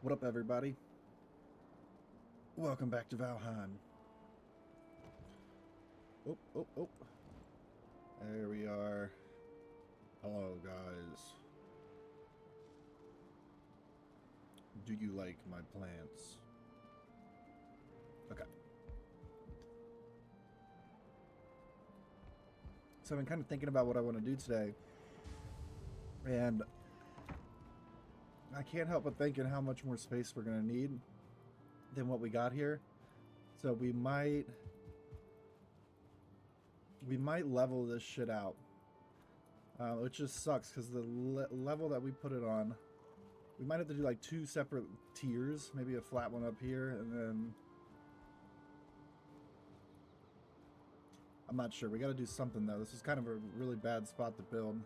What up, everybody? Welcome back to Valheim. Oh, oh, oh. There we are. Hello, guys. Do you like my plants? Okay. So I've been kind of thinking about what I want to do today. And I can't help but thinking how much more space we're going to need than what we got here. So we might level this shit out. Which just sucks because the level that we put it on, we might have to do like two separate tiers. Maybe a flat one up here, and then I'm not sure. We got to do something though. This is kind of a really bad spot to build.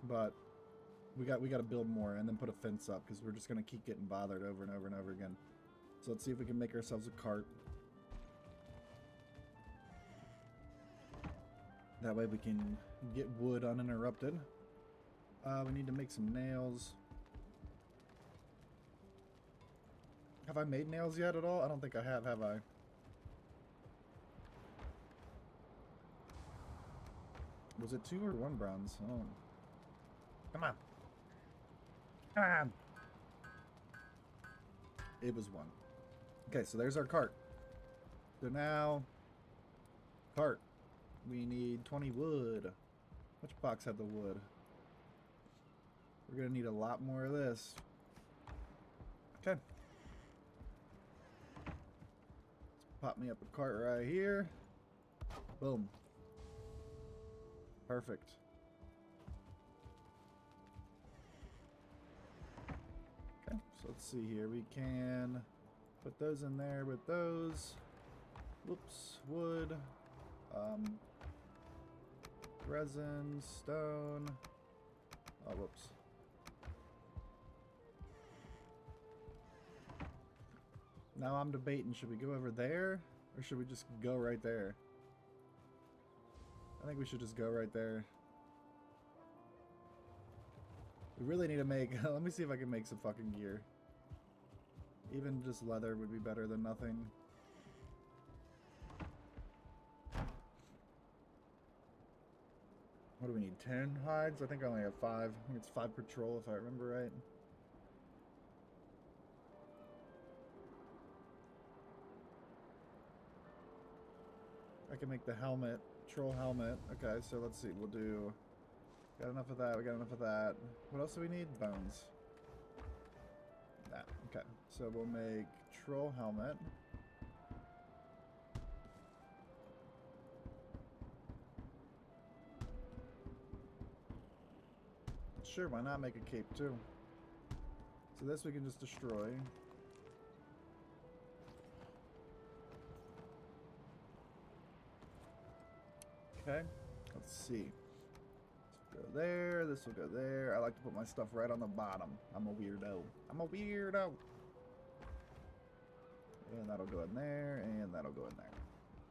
But we got to build more and then put a fence up because we're just gonna keep getting bothered over and over and over again. So let's see if we can make ourselves a cart. That way we can get wood uninterrupted. We need to make some nails. Have I made nails yet at all? I don't think I have I? Was it 2 or 1 bronze? Oh. Come on. Come on. It was 1. Okay, so there's our cart. So now, cart. We need 20 wood. Which box had the wood? We're gonna need a lot more of this. Okay. Let's pop me up a cart right here. Boom. Perfect. Okay, so let's see here. We can put those in there with those. Whoops, wood. Resin, stone. Oh, whoops. Now I'm debating, should we go over there or should we just go right there? I think we should just go right there. We really need to make, let me see if I can make some fucking gear. Even just leather would be better than nothing. What do we need? 10 hides? I think I only have 5. I think it's 5 per troll if I remember right. I can make the helmet, troll helmet. Okay, so let's see. We'll do. Got enough of that. We got enough of that. What else do we need? Bones. That. Okay, so we'll make troll helmet. Sure, why not make a cape too? So this we can just destroy. Okay, let's see. Let's go there, this will go there. I like to put my stuff right on the bottom. I'm a weirdo. I'm a weirdo. And that'll go in there, and that'll go in there.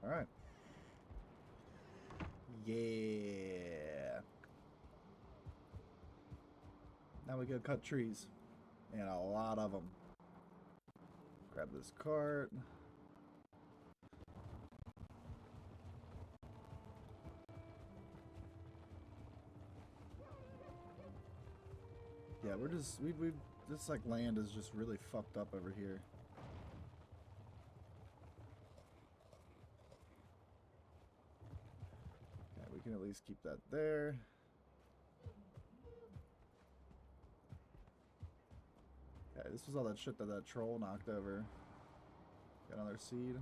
Alright. Yeah. Now we go cut trees. And a lot of them. Grab this cart. Yeah, we're just, we've this like land is just really fucked up over here. Okay, we can at least keep that there. Okay, this was all that shit that that troll knocked over. Got another seed.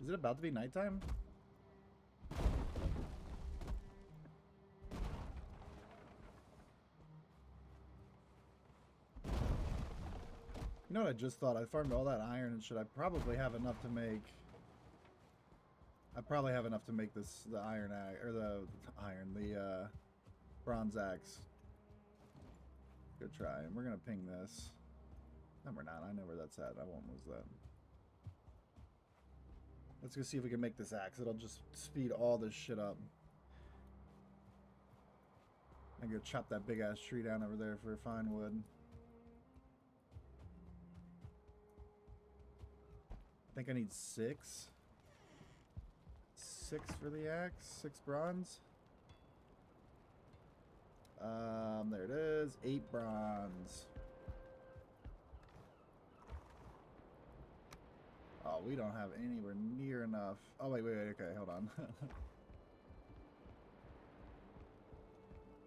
Is it about to be nighttime? You know what I just thought? I farmed all that iron and shit. I probably have enough to make... I probably have enough to make this, the iron axe, or the bronze axe. Good try. And we're gonna ping this. No, we're not. I know where that's at. I won't lose that. Let's go see if we can make this axe. It'll just speed all this shit up. I go chop that big ass tree down over there for fine wood. I think I need 6. 6 for the axe. 6 bronze. There it is. 8 bronze. Oh, we don't have anywhere near enough. Oh, wait. Okay, hold on.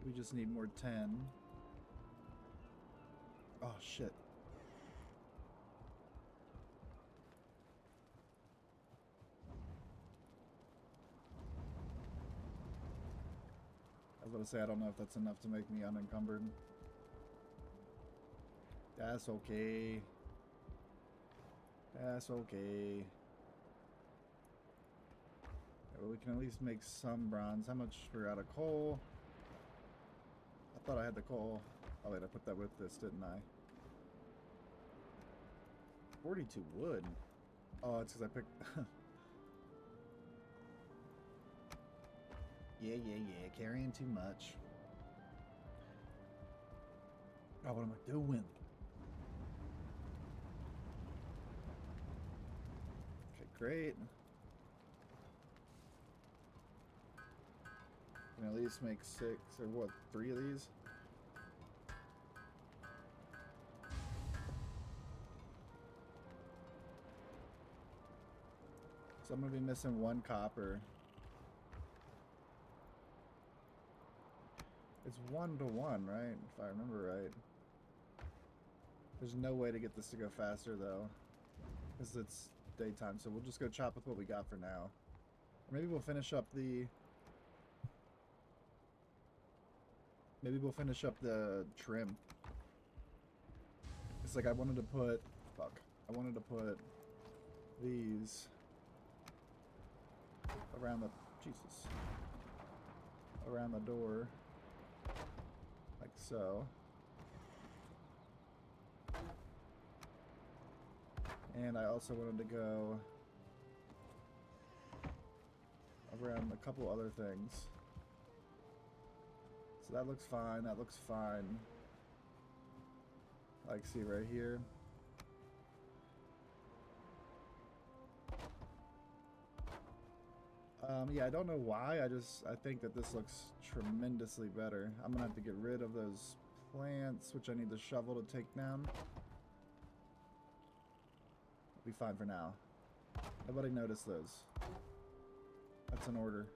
We just need more 10. Oh, shit. I was about to say, I don't know if that's enough to make me unencumbered. That's okay. That's okay. Yeah, well, we can at least make some bronze. How much we're out of coal? I thought I had the coal. Oh wait, I put that with this, didn't I? 42 wood. Oh, it's because I picked... Yeah, carrying too much. Oh, what am I doing? Okay, great. Can at least make 6 or what, 3 of these? So I'm gonna be missing 1 copper. It's 1 to 1, right? If I remember right. There's no way to get this to go faster though, because it's daytime. So we'll just go chop with what we got for now. Or maybe we'll finish up the... Maybe we'll finish up the trim. It's like I wanted to put... Fuck. I wanted to put these around the... Jesus. Around the door. Like so. And I also wanted to go around a couple other things. So that looks fine, that looks fine. Like, see right here. Yeah, I don't know why, I think that this looks tremendously better. I'm gonna have to get rid of those plants, which I need the shovel to take down. Be fine for now. Nobody noticed those. That's an order.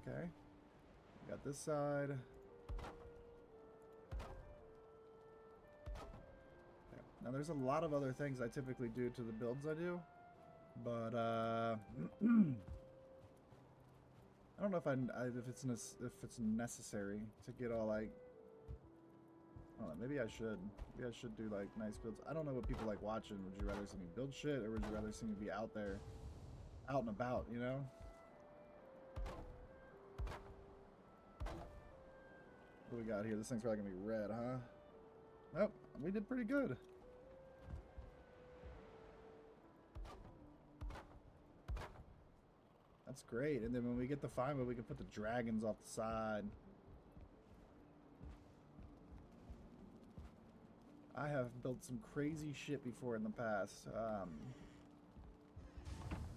Okay. Got this side. Okay. Now there's a lot of other things I typically do to the builds I do, but I don't know if it's necessary to get all like, I don't know, maybe I should do like nice builds. I don't know what people like watching. Would you rather see me build shit, or would you rather see me be out there, out and about, you know? What do we got here? This thing's probably gonna be red, huh? Nope, we did pretty good. That's great. And then when we get the fine wood, we can put the dragons off the side. I have built some crazy shit before in the past.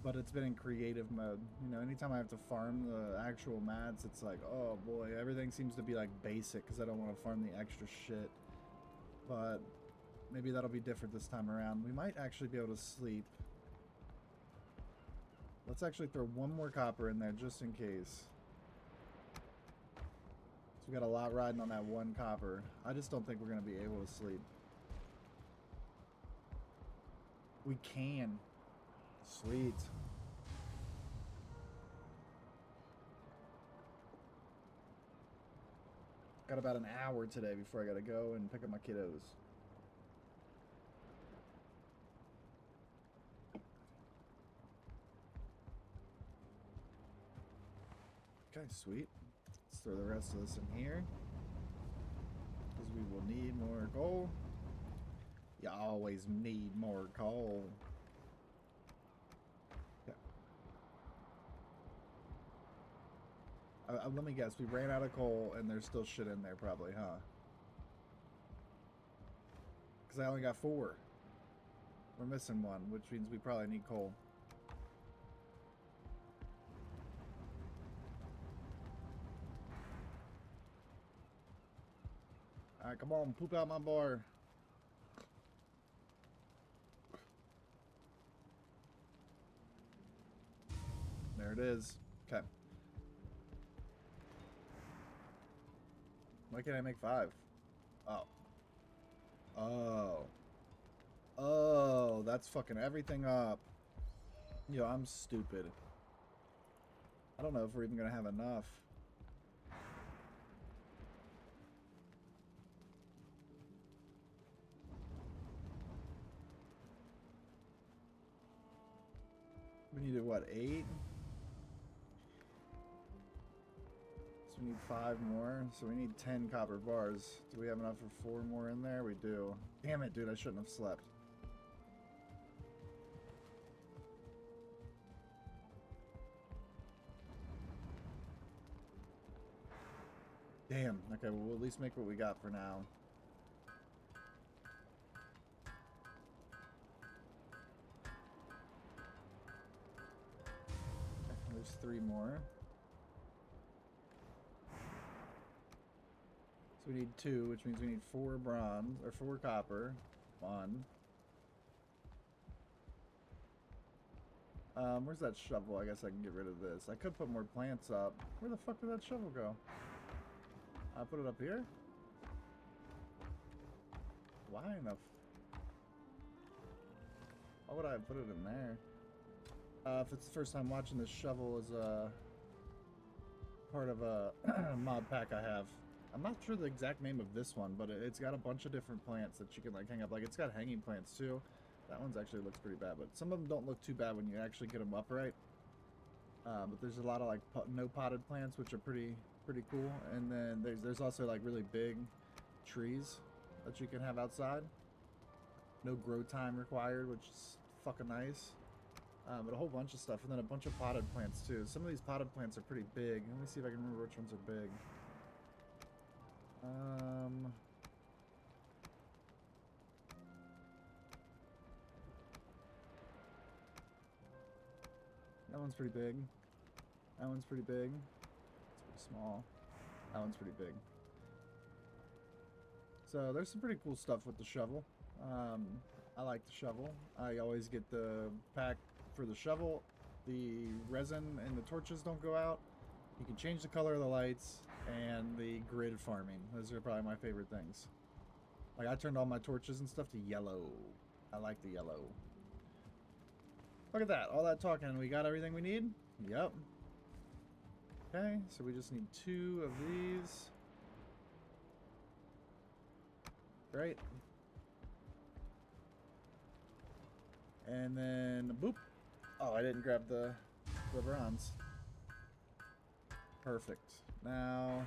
But it's been in creative mode. You know, anytime I have to farm the actual mats, it's like, oh boy, everything seems to be like basic because I don't want to farm the extra shit. But maybe that'll be different this time around. We might actually be able to sleep. Let's actually throw 1 more copper in there just in case. So we got a lot riding on that 1 copper. I just don't think we're going to be able to sleep. We can. Sweet. Got about an hour today before I got to go and pick up my kiddos. Okay, sweet. Let's throw the rest of this in here. Because we will need more coal. You always need more coal. Okay. Let me guess. We ran out of coal and there's still shit in there probably, huh? Because I only got 4. We're missing 1, which means we probably need coal. Alright, come on. Poop out my bar. There it is. Okay. Why can't I make 5? Oh. Oh. Oh, that's fucking everything up. Yo, I'm stupid. I don't know if we're even gonna have enough. We needed what, 8? So we need 5 more. So we need 10 copper bars. Do we have enough for 4 more in there? We do. Damn it, dude, I shouldn't have slept. Damn. Okay, well, we'll at least make what we got for now. There's 3 more. So we need 2, which means we need 4 bronze, or 4 copper. 1. Where's that shovel? I guess I can get rid of this. I could put more plants up. Where the fuck did that shovel go? I put it up here? Why enough? Why would I put it in there? If it's the first time watching, this shovel is part of a mod pack I have. I'm not sure the exact name of this one, but it's got a bunch of different plants that you can like hang up. Like it's got hanging plants too. That one's actually looks pretty bad, but some of them don't look too bad when you actually get them upright. But there's a lot of like no potted plants, which are pretty cool. And then there's also like really big trees that you can have outside. No grow time required, which is fucking nice. But a whole bunch of stuff, and then a bunch of potted plants too. Some of these potted plants are pretty big. Let me see if I can remember which ones are big. That one's pretty big. That one's pretty big. It's pretty small. That one's pretty big. So there's some pretty cool stuff with the shovel. I like the shovel. I always get the pack for the shovel. The resin and the torches don't go out. You can change the color of the lights, and the grid farming. Those are probably my favorite things. Like I turned all my torches and stuff to yellow. I like the yellow. Look at that. All that talking. We got everything we need? Yep. Okay, so we just need 2 of these. Great. And then, boop. Oh, I didn't grab the bronze. Perfect. Now,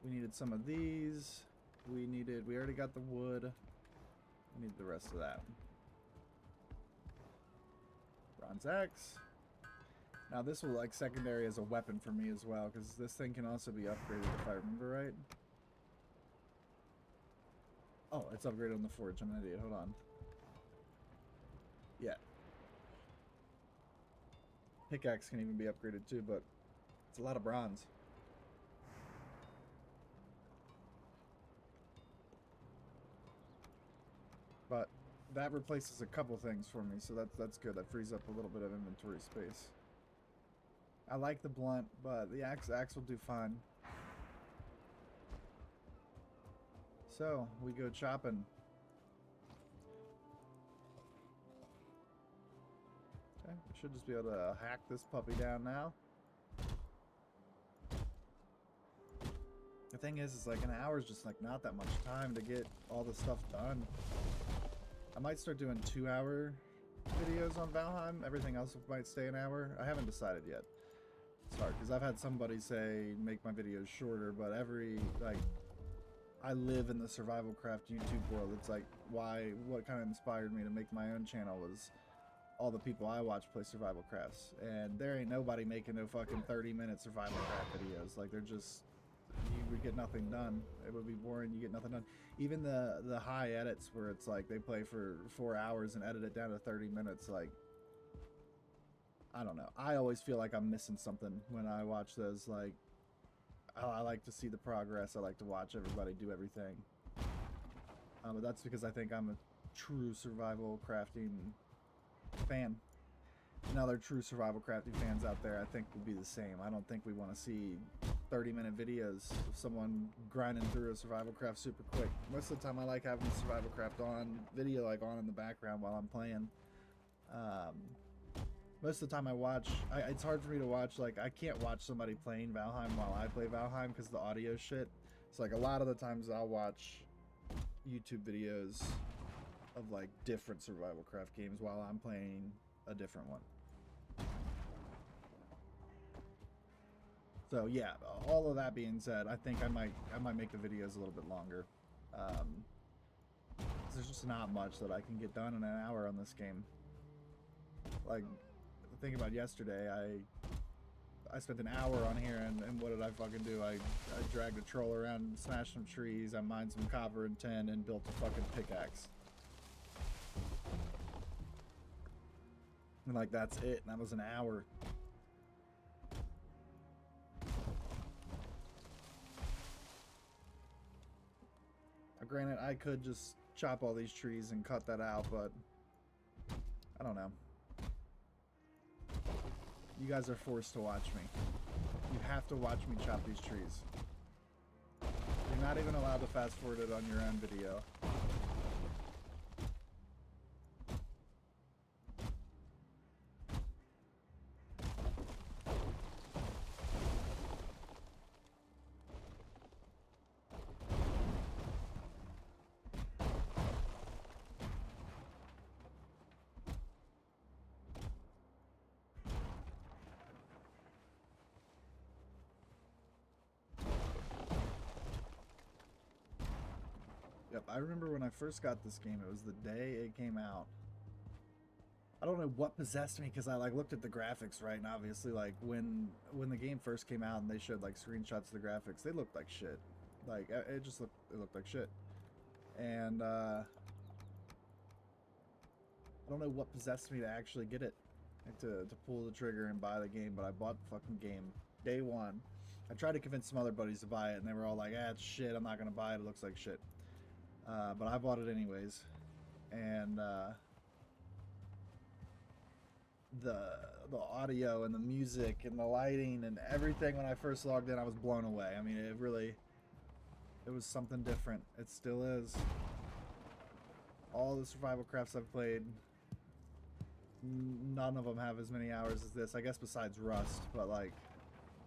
we needed some of these. We already got the wood. We need the rest of that. Bronze axe. Now this will like secondary as a weapon for me as well, because this thing can also be upgraded if I remember right. Oh, it's upgraded on the forge. I'm an idiot. Hold on. Yeah. Pickaxe can even be upgraded too, but it's a lot of bronze. But that replaces a couple things for me, so that's good. That frees up a little bit of inventory space. I like the blunt, but the axe will do fine. So, we go chopping. Okay, we should just be able to hack this puppy down now. The thing is like an hour is just like not that much time to get all the stuff done. I might start doing 2-hour videos on Valheim. Everything else might stay an hour. I haven't decided yet. It's hard because because I've had somebody say make my videos shorter, but I live in the survival craft YouTube world. It's like what kind of inspired me to make my own channel was all the people I watch play survival crafts, and there ain't nobody making no fucking 30-minute survival craft videos. Like, they're just, you would get nothing done. It would be boring. You get nothing done. Even the high edits where it's like they play for 4 hours and edit it down to 30 minutes, like, I don't know. I always feel like I'm missing something when I watch those. Like, I like to see the progress. I like to watch everybody do everything. But that's because I think I'm a true survival crafting fan. And other true survival crafting fans out there, I think, would be the same. I don't think we want to see 30-minute videos of someone grinding through a survival craft super quick. Most of the time, I like having the survival craft on video, like on in the background while I'm playing. Most of the time I watch, it's hard for me to watch, like, I can't watch somebody playing Valheim while I play Valheim because the audio shit. So, like, a lot of the times I'll watch YouTube videos of, like, different survival craft games while I'm playing a different one. So, yeah, all of that being said, I think I might make the videos a little bit longer. There's just not much that I can get done in an hour on this game. Like, think about yesterday, I spent an hour on here, and what did I fucking do? I dragged a troll around, smashed some trees, I mined some copper and tin, and built a fucking pickaxe. And like, that's it, and that was an hour. Now, granted, I could just chop all these trees and cut that out, but I don't know. You guys are forced to watch me. You have to watch me chop these trees. You're not even allowed to fast forward it on your own video. Yep, I remember when I first got this game, it was the day it came out. I don't know what possessed me, because I like looked at the graphics, right? And obviously, like, when the game first came out and they showed like screenshots of the graphics, they looked like shit. Like, it looked like shit. And I don't know what possessed me to actually get it, like, to pull the trigger and buy the game, but I bought the fucking game day one. I tried to convince some other buddies to buy it, and they were all like, "Ah, it's shit. I'm not gonna buy it. It looks like shit." But I bought it anyways, and the audio and the music and the lighting and everything when I first logged in, I was blown away. I mean, it was something different. It still is. All the survival crafts I've played, none of them have as many hours as this. I guess besides Rust, but like,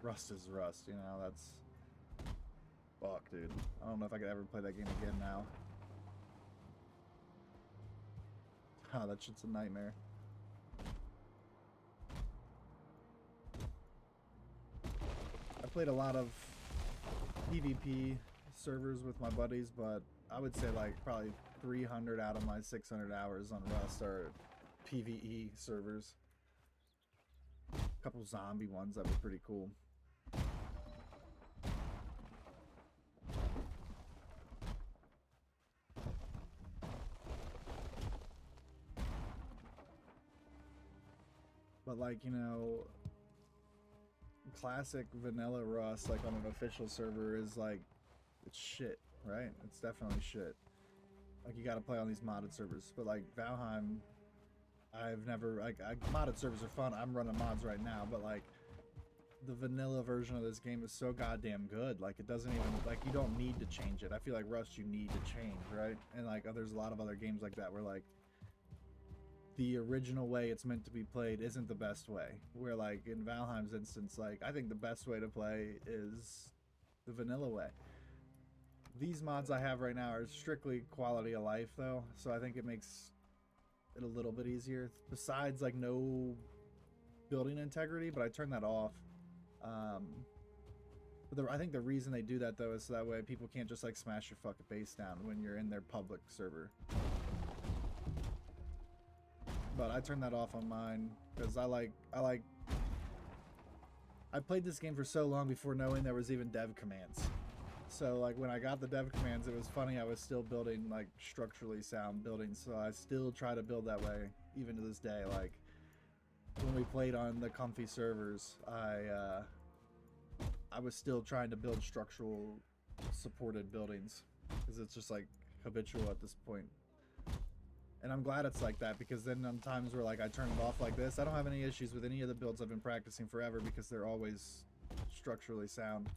Rust is Rust, you know. That's fuck, dude. I don't know if I could ever play that game again now. Oh, that shit's a nightmare. I played a lot of PvP servers with my buddies, but I would say like probably 300 out of my 600 hours on Rust are PvE servers. A couple zombie ones that were pretty cool. But like, you know, classic vanilla Rust, like on an official server, is like, it's shit, right? It's definitely shit. Like, you gotta play on these modded servers. But like Valheim, I've never, like, modded servers are fun. I'm running mods right now, but like, the vanilla version of this game is so goddamn good. Like, it doesn't even, like, you don't need to change it. I feel like Rust, you need to change, right? And like, there's a lot of other games like that where like, the original way it's meant to be played isn't the best way. Where like in Valheim's instance, like, I think the best way to play is the vanilla way. These mods I have right now are strictly quality of life though, so I think it makes it a little bit easier. Besides like no building integrity, but I turned that off. But I think the reason they do that, though, is so that way people can't just, like, smash your fucking base down when you're in their public server. But I turned that off on mine, because I played this game for so long before knowing there was even dev commands. So, like, when I got the dev commands, it was funny, I was still building, like, structurally sound buildings, so I still try to build that way, even to this day. Like, when we played on the comfy servers, I was still trying to build structural supported buildings because it's just like habitual at this point. And I'm glad it's like that, because then on times where like I turn it off like this, I don't have any issues with any of the builds I've been practicing forever because they're always structurally sound.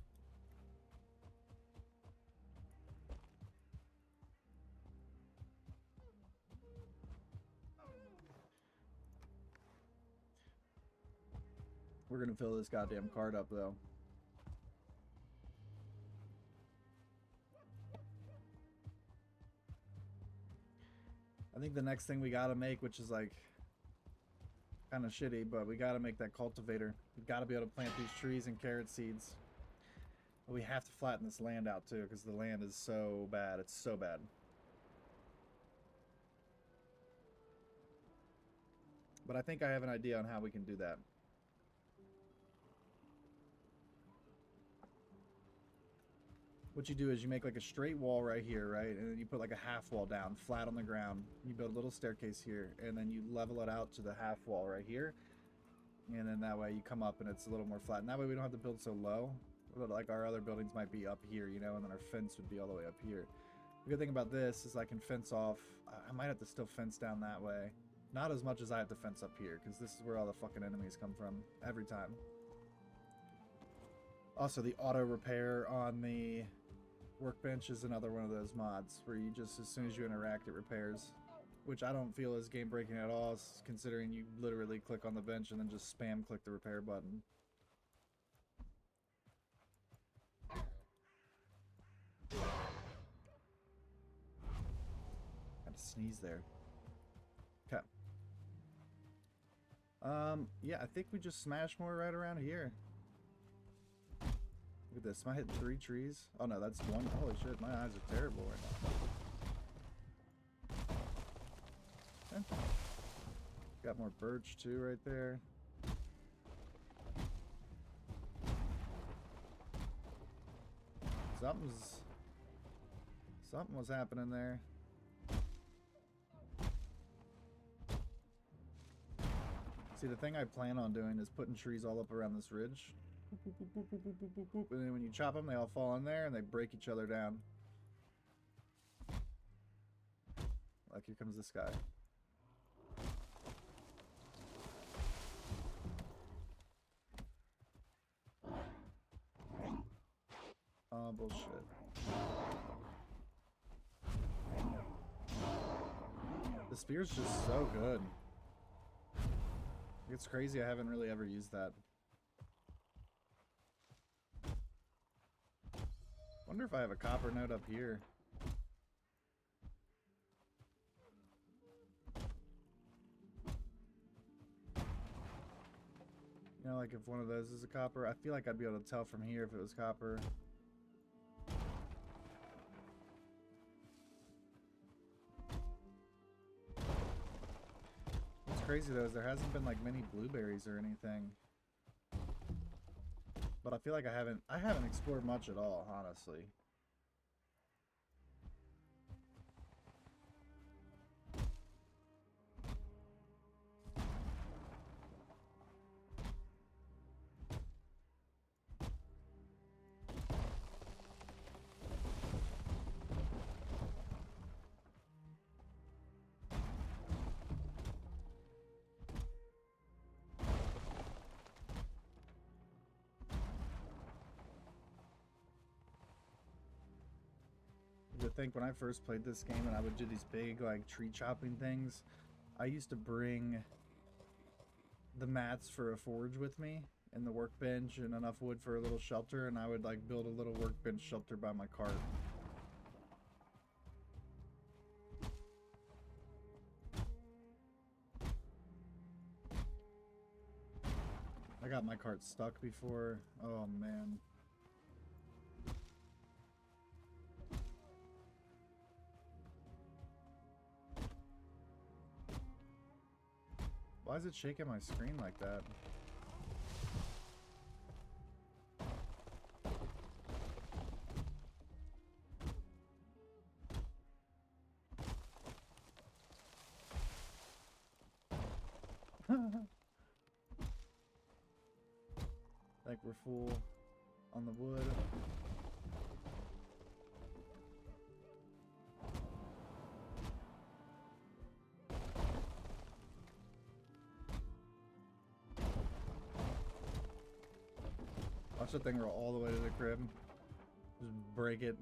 We're gonna fill this goddamn card up though. I think the next thing we gotta make, which is like kind of shitty, but we gotta make that cultivator. We gotta be able to plant these trees and carrot seeds. But we have to flatten this land out too, because the land is so bad. It's so bad. But I think I have an idea on how we can do that. What you do is you make like a straight wall right here, right? And then you put like a half wall down, flat on the ground. You build a little staircase here, and then you level it out to the half wall right here. And then that way you come up and it's a little more flat. And that way we don't have to build so low. Like our other buildings might be up here, you know, and then our fence would be all the way up here. The good thing about this is I can fence off. I might have to still fence down that way. Not as much as I have to fence up here, because this is where all the fucking enemies come from every time. Also, the auto repair on the workbench is another one of those mods where you just, as soon as you interact, it repairs. Which I don't feel is game breaking at all, considering you literally click on the bench and then just spam click the repair button. Had to sneeze there. Okay. Yeah, I think we just smash more right around here. Look at this. Am I hitting 3 trees? Oh no, that's one. Holy shit, my eyes are terrible right now. Okay. Got more birch too right there. Something was happening there. See, the thing I plan on doing is putting trees all up around this ridge. And then when you chop them, they all fall in there and they break each other down. Like, here comes this guy. Oh, bullshit. The spear's just so good. It's crazy I haven't really ever used that. Wonder if I have a copper node up here. You know, like if one of those is a copper, I feel like I'd be able to tell from here if it was copper. What's crazy though is there hasn't been like many blueberries or anything. But I feel like I haven't explored much at all, honestly. To think when I first played this game and I would do these big like tree chopping things, I used to bring the mats for a forge with me and the workbench and enough wood for a little shelter, and I would like build a little workbench shelter by my cart. I got my cart stuck before. Oh man. Why is it shaking my screen like that? I think we're full on the wood. Watch that thing roll all the way to the crib. Just break it.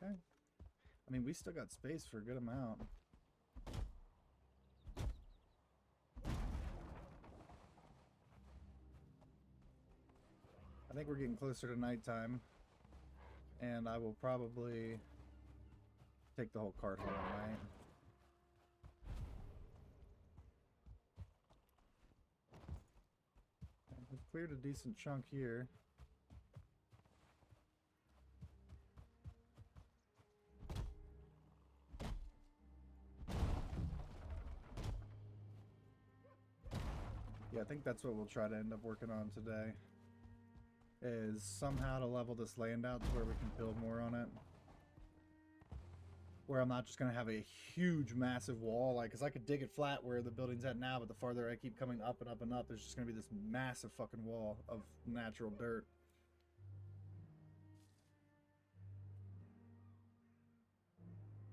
Okay. I mean, we still got space for a good amount. I think we're getting closer to nighttime, and I will probably take the whole cart home at night. We've cleared a decent chunk here. Yeah, I think that's what we'll try to end up working on today. Is somehow to level this land out to where we can build more on it. Where I'm not just going to have a huge, massive wall. Like, because I could dig it flat where the building's at now, but the farther I keep coming up and up and up, there's just going to be this massive fucking wall of natural dirt.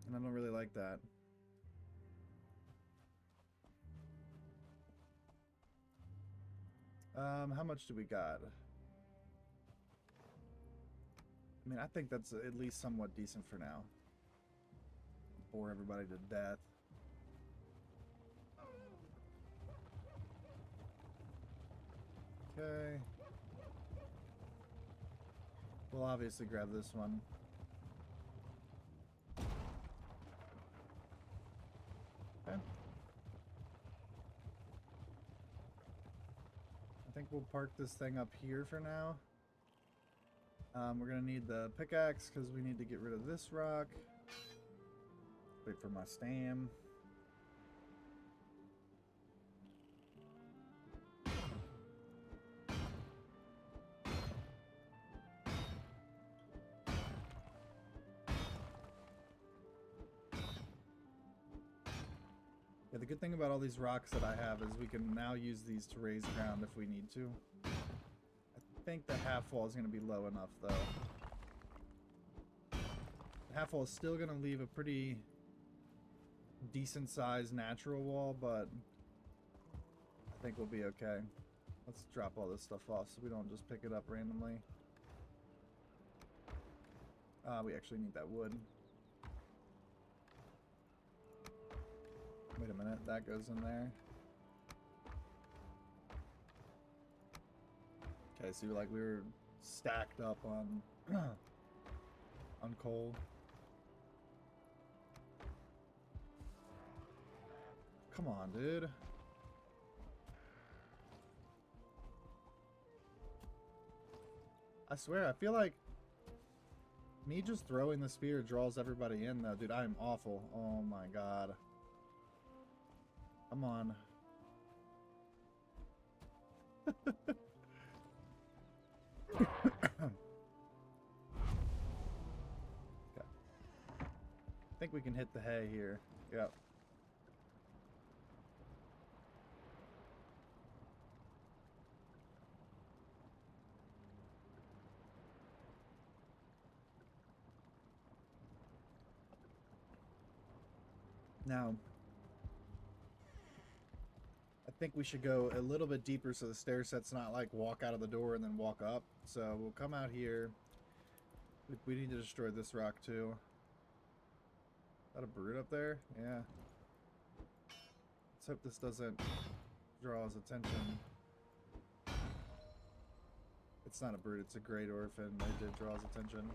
And I don't really like that. How much do we got? I mean, I think that's at least somewhat decent for now. Bore everybody to death. Okay. We'll obviously grab this one. Okay. I think we'll park this thing up here for now. We're gonna need the pickaxe because we need to get rid of this rock. Wait for my stam. Yeah, the good thing about all these rocks that I have is we can now use these to raise ground if we need to. I think the half wall is going to be low enough, though. The half wall is still going to leave a pretty decent sized natural wall, but I think we'll be okay. Let's drop all this stuff off so we don't just pick it up randomly. We actually need that wood. Wait a minute, that goes in there. Okay, so like we were stacked up on on coal. Come on, dude. I swear, I feel like me just throwing the spear draws everybody in, though. Dude, I am awful. Oh my god. Come on. Okay. I think we can hit the hay here. Yep. Now, I think we should go a little bit deeper so the stair set's not like walk out of the door and then walk up. So we'll come out here. We need to destroy this rock too. Is that a brood up there? Yeah. Let's hope this doesn't draw his attention. It's not a brood, it's a great orphan. It did draw his attention.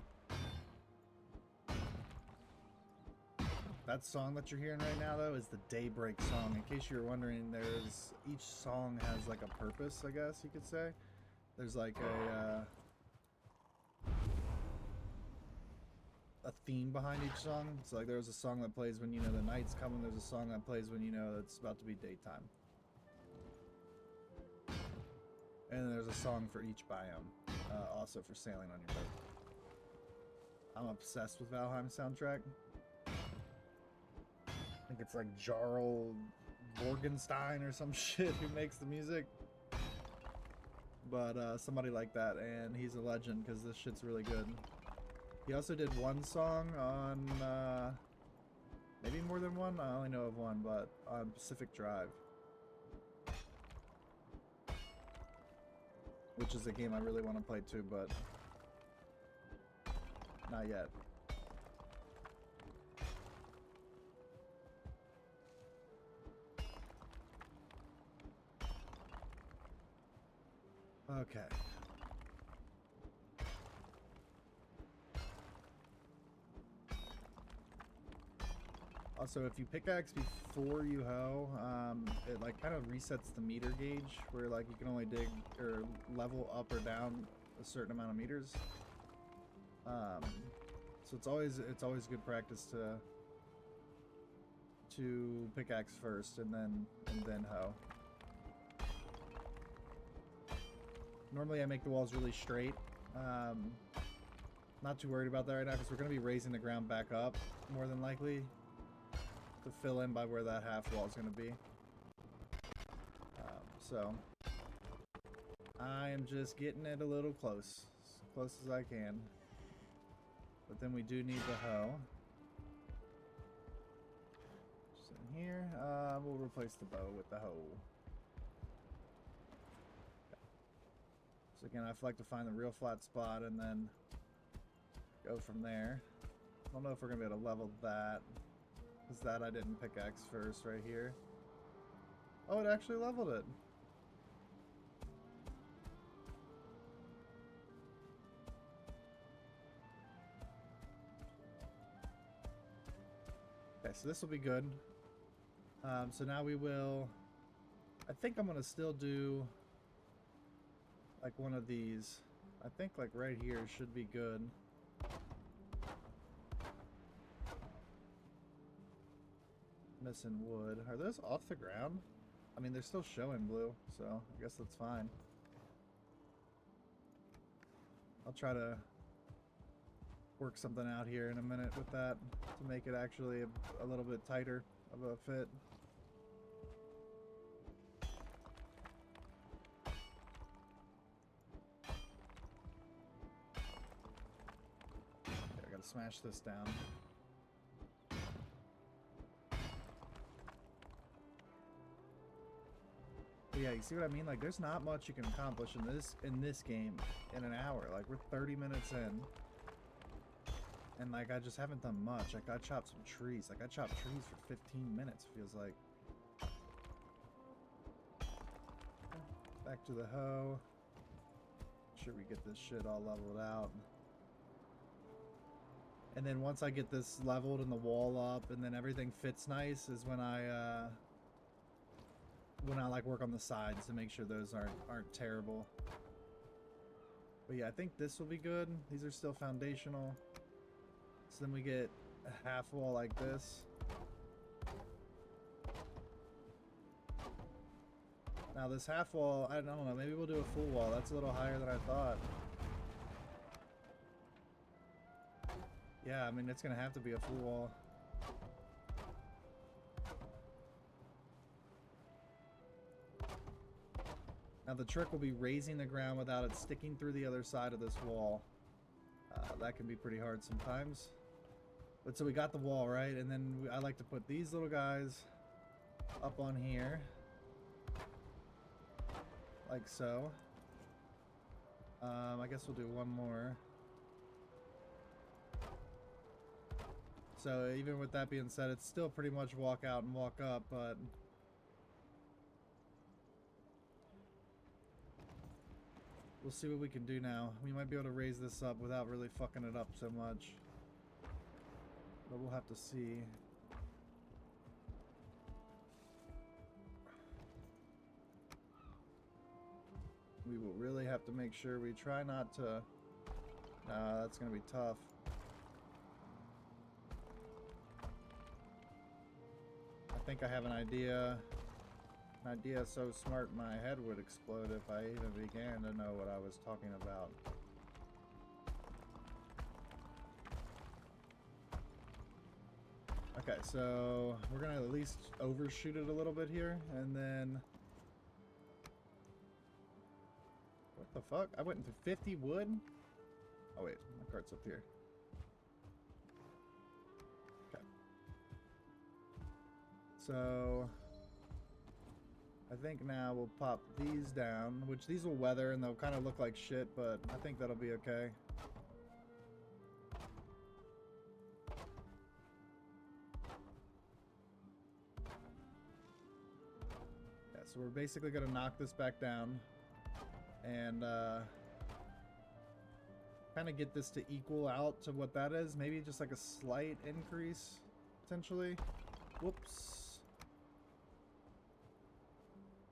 That song that you're hearing right now, though, is the Daybreak song. In case you're wondering, there's each song has like a purpose, I guess you could say. There's like a a theme behind each song. So like there's a song that plays when you know the night's coming. There's a song that plays when you know it's about to be daytime. And there's a song for each biome, also for sailing on your boat. I'm obsessed with Valheim soundtrack. I think it's like Jarl Morgenstein or some shit who makes the music. But somebody like that, and he's a legend because this shit's really good. He also did one song on, maybe more than one? I only know of one, but on Pacific Drive. Which is a game I really want to play too, but not yet. Okay. Also, if you pickaxe before you hoe, it like kind of resets the meter gauge where like you can only dig or level up or down a certain amount of meters. So it's always good practice to pickaxe first and then hoe. Normally I make the walls really straight. Not too worried about that right now because we're going to be raising the ground back up more than likely to fill in by where that half wall is going to be. So I am just getting it a little close, as close as I can. But then we do need the hoe. Just in here, we'll replace the bow with the hoe. So again, I like to find the real flat spot and then go from there. I don't know if we're gonna be able to level that, because that I didn't pickaxe first right here. Oh, it actually leveled it. Okay, so this will be good. So now we will, I think I'm gonna still do like one of these. I think like right here should be good. Missing wood. Are those off the ground? I mean, they're still showing blue, so I guess that's fine. I'll try to work something out here in a minute with that to make it actually a little bit tighter of a fit. Okay, I gotta smash this down. But yeah, you see what I mean? Like, there's not much you can accomplish in this game in an hour. Like, we're 30 minutes in. And like I just haven't done much. Like I chopped some trees. Like I chopped trees for 15 minutes, feels like. Back to the hoe. Make sure we get this shit all leveled out. And then once I get this leveled and the wall up and then everything fits nice is when I like work on the sides to make sure those aren't terrible. But yeah, I think this will be good. These are still foundational. So then we get a half wall like this. Now this half wall, I don't know, maybe we'll do a full wall. That's a little higher than I thought. Yeah, I mean, it's gonna have to be a full wall. Now the trick will be raising the ground without it sticking through the other side of this wall. That can be pretty hard sometimes. But so we got the wall, right? And then I like to put these little guys up on here. Like so. I guess we'll do one more. So even with that being said, it's still pretty much walk out and walk up, but we'll see what we can do now. We might be able to raise this up without really fucking it up so much. But we'll have to see. We will really have to make sure we try not to... Nah, that's going to be tough. think I have an idea. An idea so smart my head would explode if I even began to know what I was talking about. Okay, so we're gonna at least overshoot it a little bit here, and then... What the fuck? I went into 50 wood? Oh wait, my cart's up here. Okay. So... I think now we'll pop these down, which these will weather and they'll kind of look like shit, but I think that'll be okay. Yeah, so we're basically going to knock this back down and kind of get this to equal out to what that is. Maybe just like a slight increase, potentially. Whoops.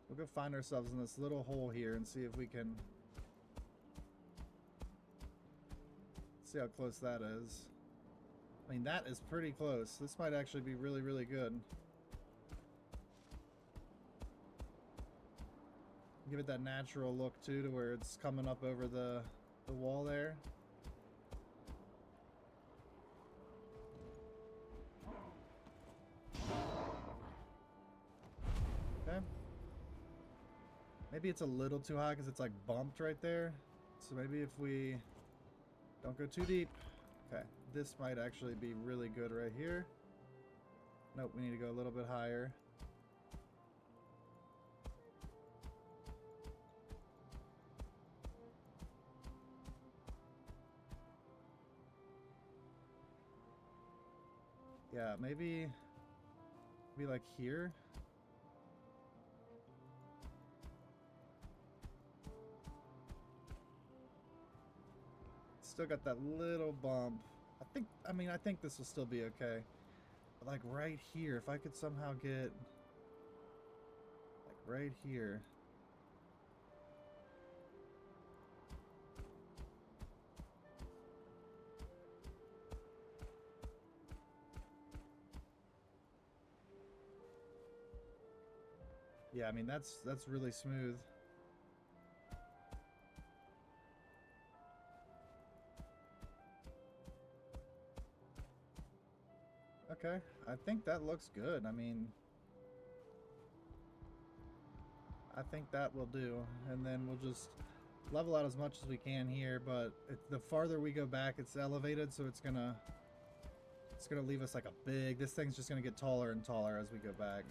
We'll go find ourselves in this little hole here and see if we can see how close that is. I mean, that is pretty close. This might actually be really, really good. Give it that natural look too, to where it's coming up over the wall there. Okay. Maybe it's a little too high because it's like bumped right there. So maybe if we don't go too deep. Okay, this might actually be really good right here. Nope, we need to go a little bit higher. Yeah, maybe like here. Still got that little bump. I think this will still be okay. But like right here, if I could somehow get like right here. Yeah, I mean that's really smooth. Okay, I think that looks good. I mean, I think that will do. And then we'll just level out as much as we can here, but the farther we go back, it's elevated, so it's gonna leave us like a big... This thing's just gonna get taller and taller as we go back.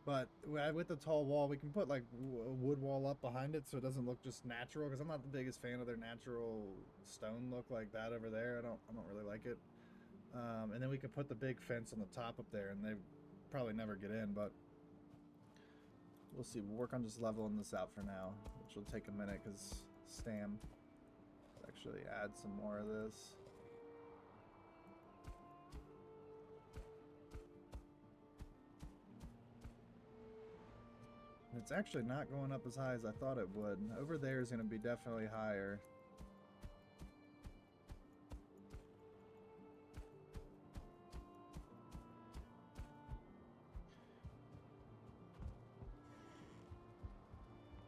But with the tall wall, we can put like a wood wall up behind it so it doesn't look just natural, because I'm not the biggest fan of their natural stone look like that over there. I don't really like it. And then we could put the big fence on the top up there, and they probably never get in, but we'll see. We'll work on just leveling this out for now, which will take a minute because Stam will actually add some more of this. It's actually not going up as high as I thought it would. Over there is going to be definitely higher.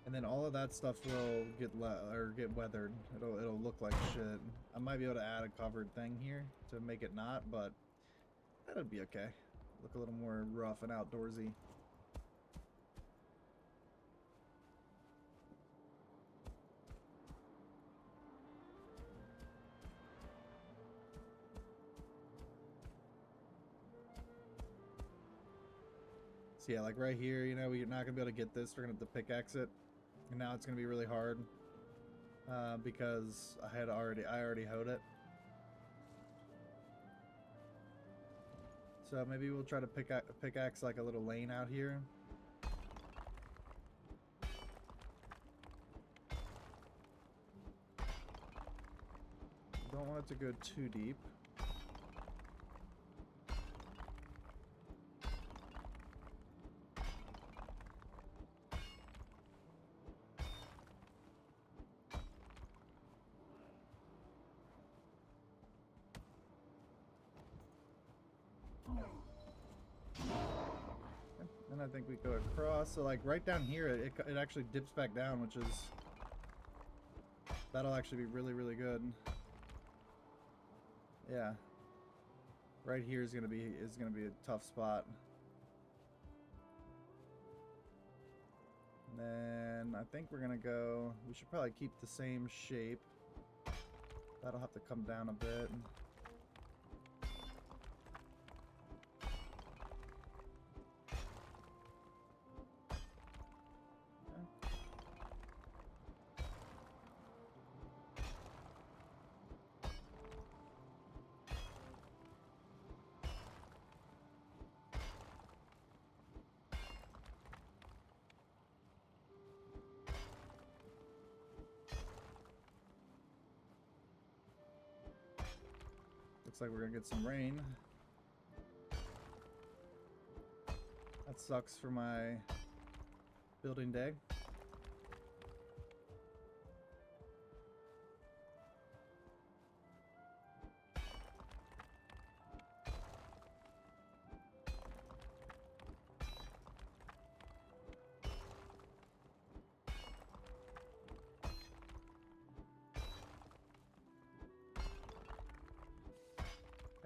And then all of that stuff will get weathered. It'll look like shit. I might be able to add a covered thing here to make it not, but that'll be okay. Look a little more rough and outdoorsy. So yeah, like right here, you know, we're not gonna be able to get this. We're gonna have to pickaxe it, and now it's gonna be really hard because I already hoed it. So maybe we'll try to pickaxe like a little lane out here. Don't want it to go too deep. I think we go across. So like right down here, it actually dips back down, which is, that'll actually be really, really good. Yeah. Right here is gonna be a tough spot. And then I think we're gonna go. We should probably keep the same shape. That'll have to come down a bit. Looks like we're gonna get some rain. That sucks for my building day.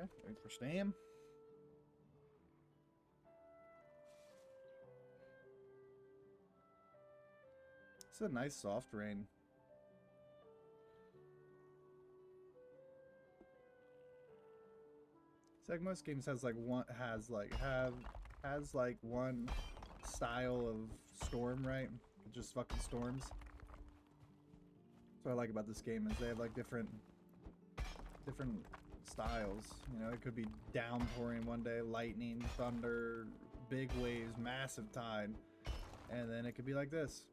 Okay, wait for Stam. It's a nice soft rain. It's like most games has like one style of storm, right? It just fucking storms. That's what I like about this game is they have like different styles. You know, it could be downpouring one day, lightning, thunder, big waves, massive tide, and then it could be like this.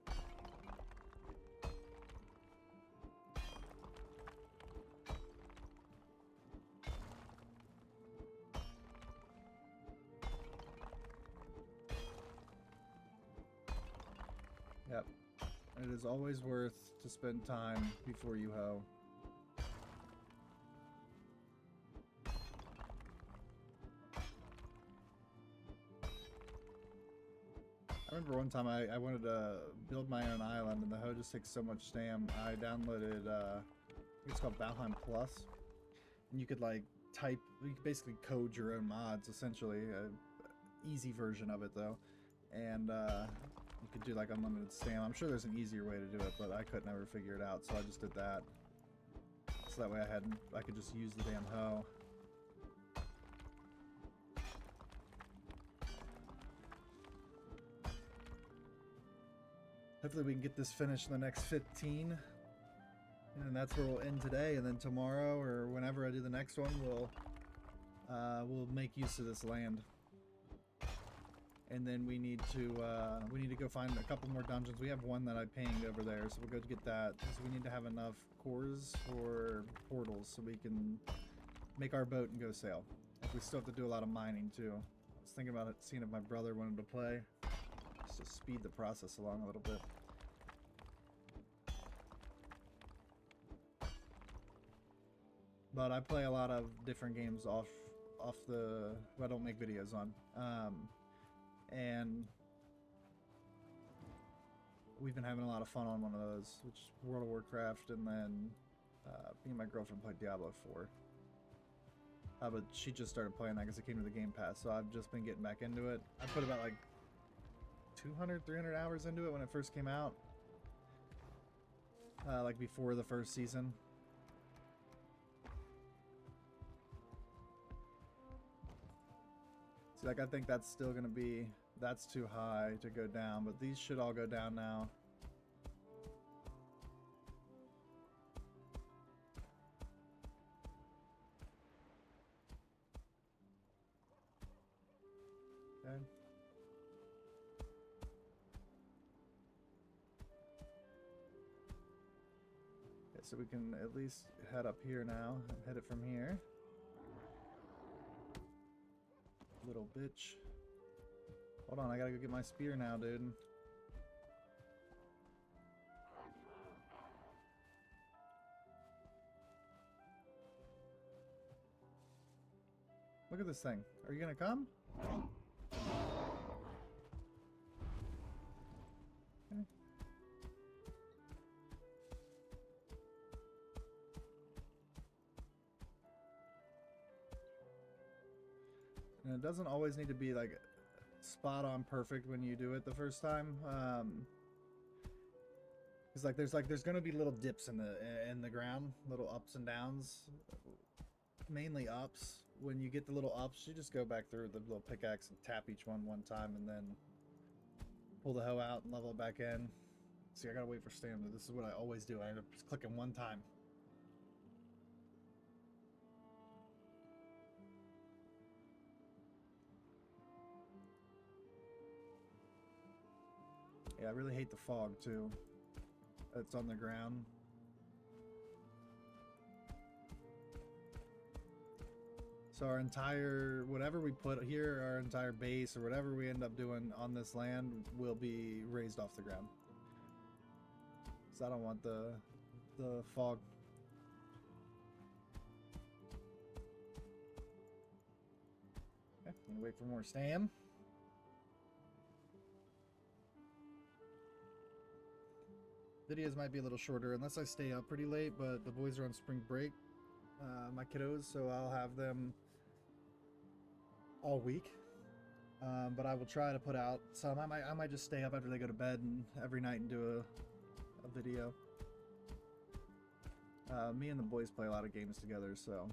Yep. It is always worth to spend time before you hoe. I remember one time I wanted to build my own island and the hoe just takes so much stam. I downloaded, I think it's called Valheim Plus. And you could like you could basically code your own mods essentially. Easy version of it though. And you could do like unlimited stam. I'm sure there's an easier way to do it, but I could never figure it out, so I just did that. So that way I could just use the damn hoe. Hopefully we can get this finished in the next 15. And that's where we'll end today, and then tomorrow or whenever I do the next one, we'll make use of this land. And then we need to go find a couple more dungeons. We have one that I pinged over there, so we'll go get that. So we need to have enough cores for portals so we can make our boat and go sail. We still have to do a lot of mining too. I was thinking about it, seeing if my brother wanted to play, just to speed the process along a little bit. But I play a lot of different games off the I don't make videos on. And we've been having a lot of fun on one of those, which is World of Warcraft, and then me and my girlfriend played Diablo 4. But she just started playing that because it came to the Game Pass, so I've just been getting back into it. I put about like 200, 300 hours into it when it first came out. Like before the first season. See, like I think that's still gonna be, that's too high to go down, but these should all go down now. Okay. Okay, so we can at least head up here now and head it from here. Little bitch. Hold on, I gotta go get my spear now, dude. Look at this thing. Are you gonna come? And it doesn't always need to be like spot on perfect when you do it the first time. Cause there's gonna be little dips in the ground, little ups and downs, mainly ups. When you get the little ups, you just go back through the little pickaxe and tap each one time, and then pull the hoe out and level it back in. See, I gotta wait for stamina. This is what I always do. I end up just clicking one time. Yeah, I really hate the fog too. That's on the ground. So our entire, whatever we put here, our entire base or whatever we end up doing on this land will be raised off the ground. So I don't want the fog. Okay, I'm gonna wait for more stam. Videos might be a little shorter unless I stay up pretty late, but the boys are on spring break, my kiddos, so I'll have them all week. But I will try to put out some. I might just stay up after they go to bed and every night and do a video. Me and the boys play a lot of games together, so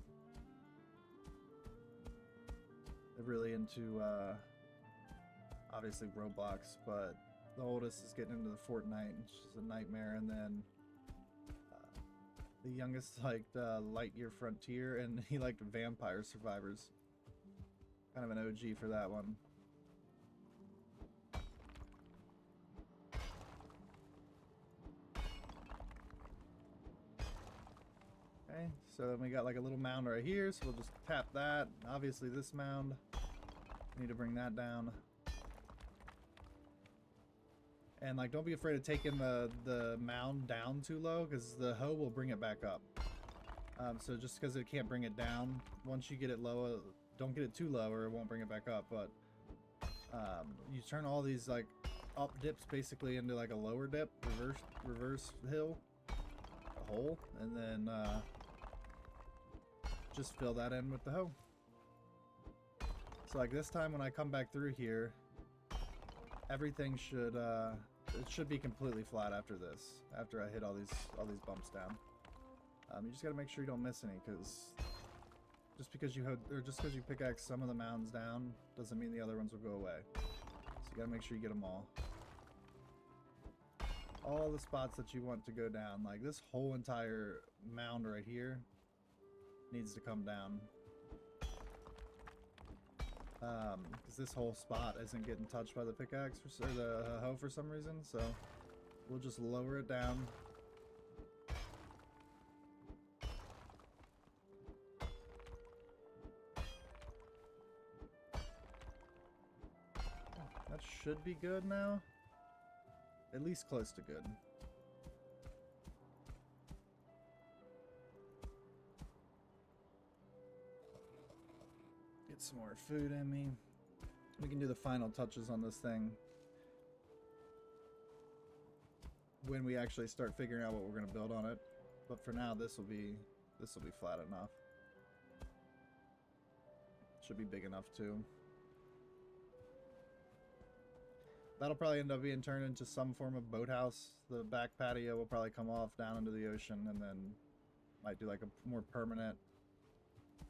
they're really into obviously Roblox, but the oldest is getting into the Fortnite, which is a nightmare, and then the youngest liked Lightyear Frontier, and he liked Vampire Survivors. Kind of an OG for that one. Okay, so then we got like a little mound right here, so we'll just tap that. Obviously this mound, need to bring that down. And like, don't be afraid of taking the mound down too low, because the hoe will bring it back up. So just because it can't bring it down, once you get it low, don't get it too low or it won't bring it back up. But you turn all these like up dips basically into like a lower dip, reverse hill, a hole, and then just fill that in with the hoe. So like this time when I come back through here, everything should it should be completely flat after this. After I hit all these bumps down, you just gotta make sure you don't miss any, because just because you pickaxe some of the mounds down doesn't mean the other ones will go away. So you gotta make sure you get them all. All the spots that you want to go down, like this whole entire mound right here, needs to come down. Because this whole spot isn't getting touched by the pickaxe or the hoe for some reason, so we'll just lower it down. That should be good now. At least close to good. Get some more food in me. We can do the final touches on this thing when we actually start figuring out what we're going to build on it. But for now, this will be flat enough. Should be big enough too. That'll probably end up being turned into some form of boathouse. The back patio will probably come off down into the ocean, and then might do like a more permanent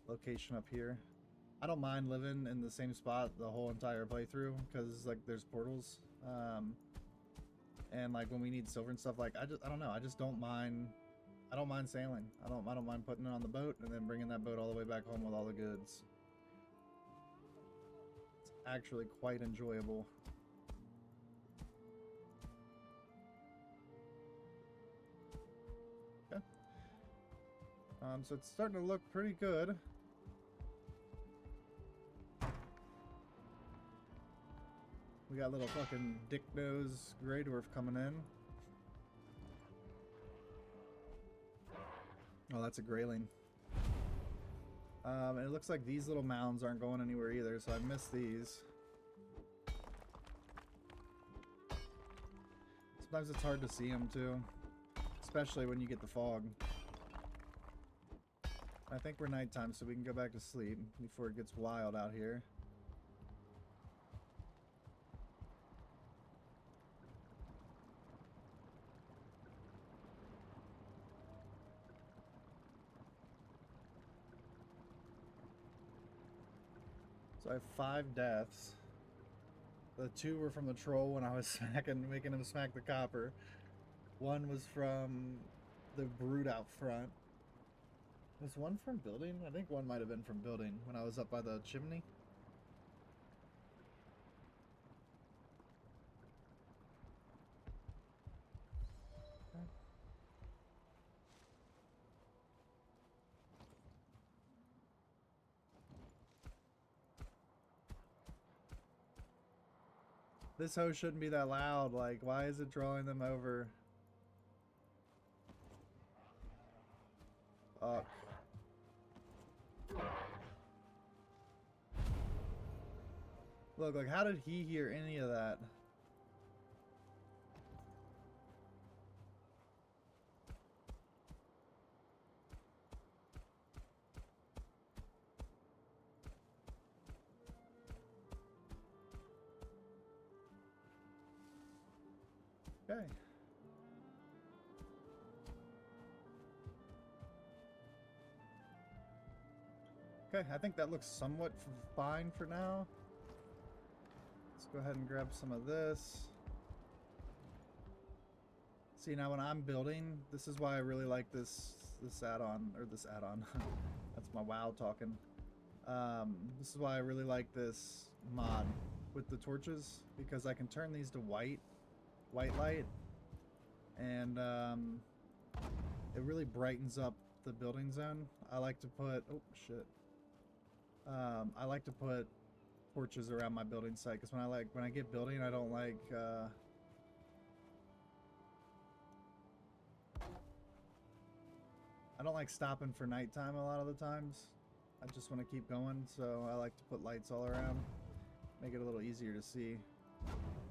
location up here. I don't mind living in the same spot the whole entire playthrough, because like there's portals, and like when we need silver and stuff, like I don't know, I just don't mind. I don't mind sailing. I don't mind putting it on the boat and then bringing that boat all the way back home with all the goods. It's actually quite enjoyable. Okay. So it's starting to look pretty good. We got little fucking dick nose gray dwarf coming in. Oh, that's a grayling. And it looks like these little mounds aren't going anywhere either, so I missed these. Sometimes it's hard to see them too, especially when you get the fog. I think we're nighttime, so we can go back to sleep before it gets wild out here. So I have 5 deaths. The 2 were from the troll when I was making him smack the copper. 1 was from the brute out front. Was 1 from building? I think 1 might have been from building when I was up by the chimney. This hoe shouldn't be that loud. Like, why is it drawing them over? Fuck. Look, like, how did he hear any of that? Okay. Okay, I think that looks somewhat fine for now. Let's go ahead and grab some of this. See, now when I'm building, this is why I really like this add-on, or this add-on. That's my WoW talking. This is why I really like this mod with the torches, because I can turn these to white light, and it really brightens up the building zone. I like to put, oh shit. I like to put torches around my building site, because when I get building, I don't like stopping for nighttime a lot of the times. I just want to keep going, so I like to put lights all around, make it a little easier to see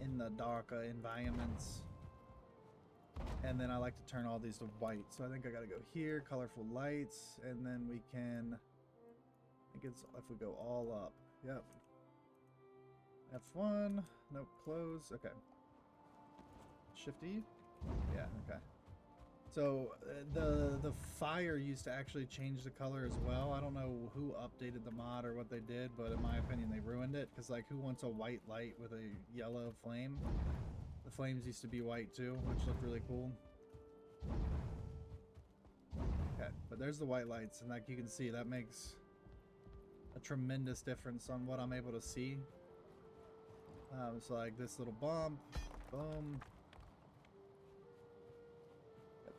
in the dark environments. And then I like to turn all these to white, so I think I gotta go here, colorful lights, and then we can, I think it's if we go all up. Yep. F1, nope, close, okay. Shift E? Yeah, okay. So the fire used to actually change the color as well. I don't know who updated the mod or what they did, but in my opinion they ruined it, because like, who wants a white light with a yellow flame? The flames used to be white too, which looked really cool. Okay, but there's the white lights, and like you can see, that makes a tremendous difference on what I'm able to see. So like this little bump, boom.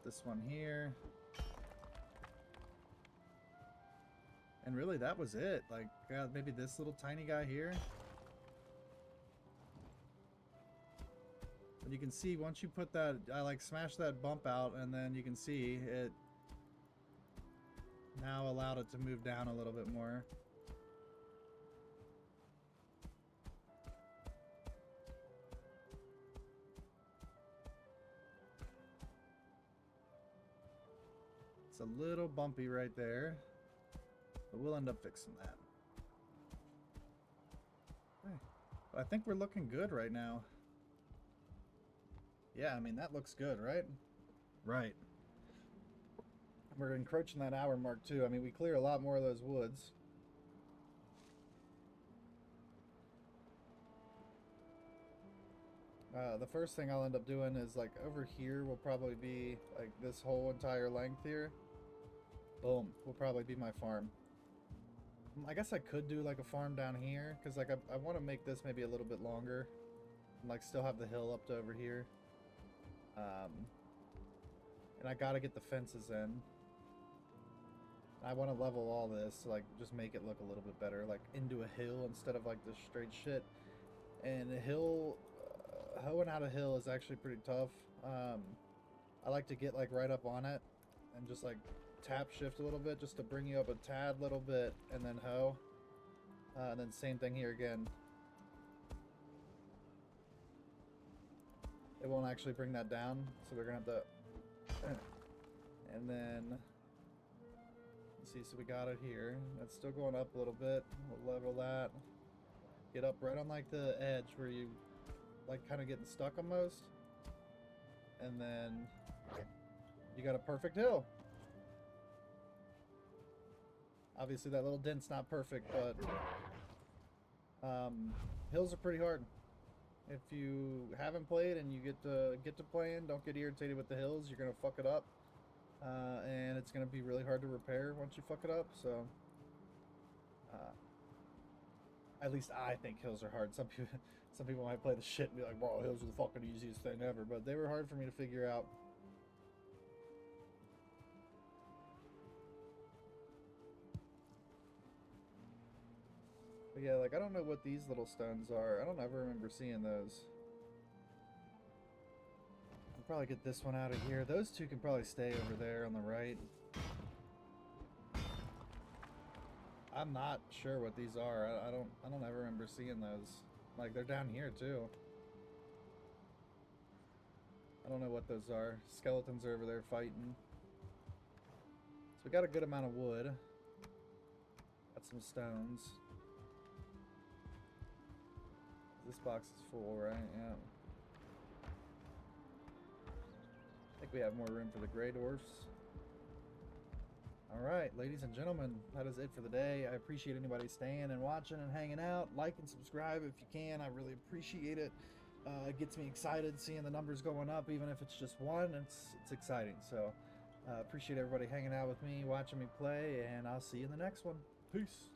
This one here, and really that was it. Like, maybe this little tiny guy here, but you can see once you put that, I like smash that bump out, and then you can see it now allowed it to move down a little bit more. It's a little bumpy right there, but we'll end up fixing that. Okay. But I think we're looking good right now. Yeah, I mean, that looks good, right? Right. We're encroaching that hour mark too. I mean, we clear a lot more of those woods. The first thing I'll end up doing is, like, over here will probably be like this whole entire length here. Boom, will probably be my farm. I guess I could do like a farm down here, because like I want to make this maybe a little bit longer, and like still have the hill up to over here. And I gotta get the fences in. I want to level all this to like just make it look a little bit better, like into a hill instead of like this straight shit. And a hill, hoeing out a hill is actually pretty tough. I like to get like right up on it and just like tap shift a little bit just to bring you up a tad little bit, and then hoe. And then same thing here again. It won't actually bring that down, so we're gonna have to, and then let's see, so we got it here. That's still going up a little bit. We'll level that. Get up right on like the edge where you like kind of getting stuck almost, and then you got a perfect hill. Obviously that little dent's not perfect, but Hills are pretty hard. If you haven't played and you get to playing, don't get irritated with the hills. You're gonna fuck it up, and it's gonna be really hard to repair once you fuck it up. So, uh, at least I think hills are hard. Some people might play the shit and be like, "Bro, hills are the fucking easiest thing ever," but they were hard for me to figure out. But yeah, like I don't know what these little stones are. I don't ever remember seeing those. I'll probably get this one out of here. Those two can probably stay over there on the right. I'm not sure what these are. I don't ever remember seeing those. Like they're down here too. I don't know what those are. Skeletons are over there fighting. So we got a good amount of wood. Got some stones. This box is full, right? Yeah. I think we have more room for the gray dwarfs. Alright, ladies and gentlemen, that is it for the day. I appreciate anybody staying and watching and hanging out. Like and subscribe if you can. I really appreciate it. It gets me excited seeing the numbers going up, even if it's just one. It's exciting. So appreciate everybody hanging out with me, watching me play, and I'll see you in the next one. Peace.